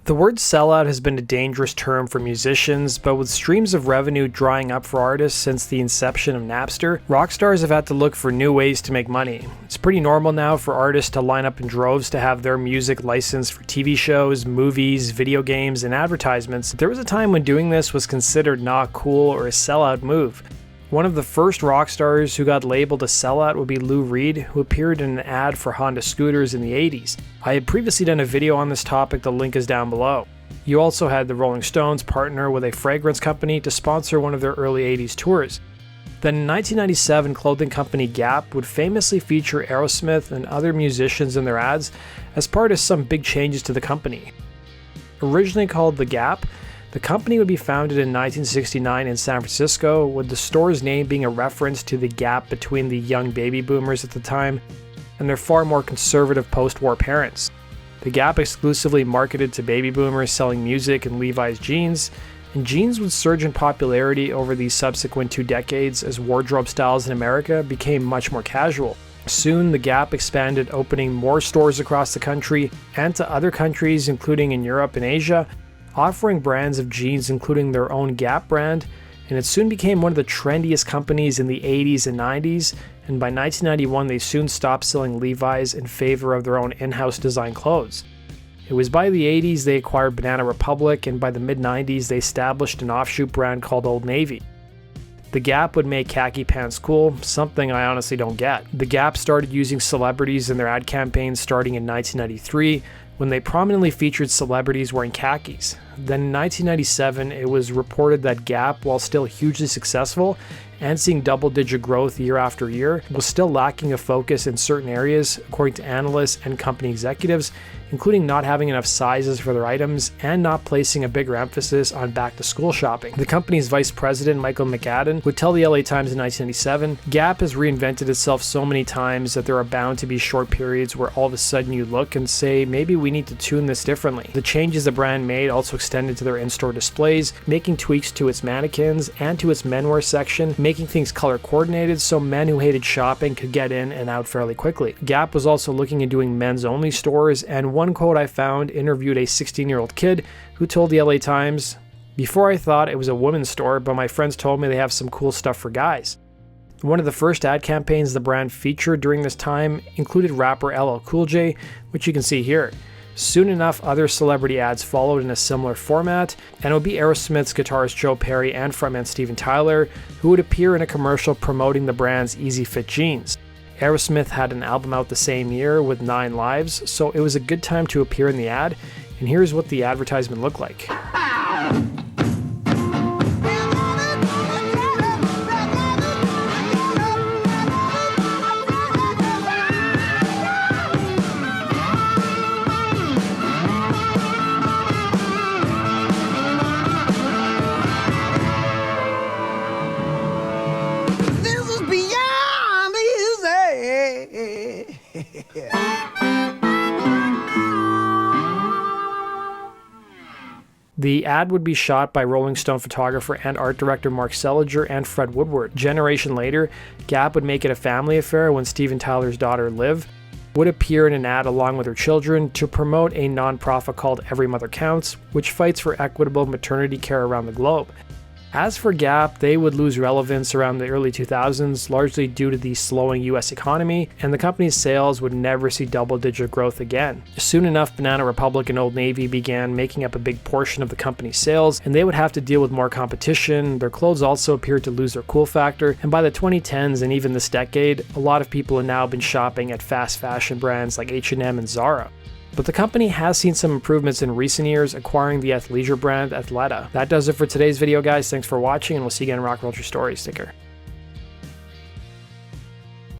The word sellout has been a dangerous term for musicians, but with streams of revenue drying up for artists since the inception of Napster, rock stars have had to look for new ways to make money. It's pretty normal now for artists to line up in droves to have their music licensed for TV shows, movies, video games, and advertisements. There was a time when doing this was considered not cool or a sellout move. One of the first rock stars who got labeled a sellout would be Lou Reed, who appeared in an ad for Honda scooters in the 80s. I had previously done a video on this topic, the link is down below. You also had the Rolling Stones partner with a fragrance company to sponsor one of their early 80s tours. Then in 1997, clothing company Gap would famously feature Aerosmith and other musicians in their ads as part of some big changes to the company. Originally called The Gap, the company would be founded in 1969 in San Francisco, with the store's name being a reference to the gap between the young baby boomers at the time and their far more conservative post-war parents. The Gap exclusively marketed to baby boomers selling music and Levi's jeans, and jeans would surge in popularity over the subsequent 2 decades as wardrobe styles in America became much more casual. Soon, the Gap expanded, opening more stores across the country and to other countries, including in Europe and Asia, offering brands of jeans including their own Gap brand, and it soon became one of the trendiest companies in the 80s and 90s, and by 1991 they soon stopped selling Levi's in favor of their own in-house design clothes. It was by the 80s they acquired Banana Republic, and by the mid-90s they established an offshoot brand called Old Navy. The Gap would make khaki pants cool, something I honestly don't get. The Gap started using celebrities in their ad campaigns starting in 1993, when they prominently featured celebrities wearing khakis. Then in 1997, it was reported that Gap, while still hugely successful and seeing double-digit growth year after year, was still lacking a focus in certain areas, according to analysts and company executives, including not having enough sizes for their items and not placing a bigger emphasis on back-to-school shopping. The company's vice president, Michael McAdam, would tell the LA Times in 1997, "Gap has reinvented itself so many times that there are bound to be short periods where all of a sudden you look and say, maybe we need to tune this differently." The changes the brand made also extended to their in-store displays, making tweaks to its mannequins and to its menwear section, making things color coordinated so men who hated shopping could get in and out fairly quickly. Gap was also looking at doing men's only stores, and one quote I found interviewed a 16-year-old kid who told the LA Times, "Before I thought it was a women's store, but my friends told me they have some cool stuff for guys." One of the first ad campaigns the brand featured during this time included rapper LL Cool J, which you can see here. Soon enough, other celebrity ads followed in a similar format, and it would be Aerosmith's guitarist Joe Perry and frontman Steven Tyler who would appear in a commercial promoting the brand's Easy Fit jeans. Aerosmith had an album out the same year with 9 Lives, so it was a good time to appear in the ad, and here's what the advertisement looked like. The ad would be shot by Rolling Stone photographer and art director Mark Seliger and Fred Woodward. A generation later, Gap would make it a family affair when Steven Tyler's daughter Liv would appear in an ad along with her children to promote a nonprofit called Every Mother Counts, which fights for equitable maternity care around the globe. As for Gap, they would lose relevance around the early 2000s, largely due to the slowing US economy, and the company's sales would never see double-digit growth again. Soon enough, Banana Republic and Old Navy began making up a big portion of the company's sales, and they would have to deal with more competition. Their clothes also appeared to lose their cool factor, and by the 2010s and even this decade, a lot of people have now been shopping at fast fashion brands like H&M and Zara. But the company has seen some improvements in recent years, acquiring the athleisure brand Athleta. That does it for today's video, guys. Thanks for watching, and we'll see you again in Rock Culture Stories. Take care.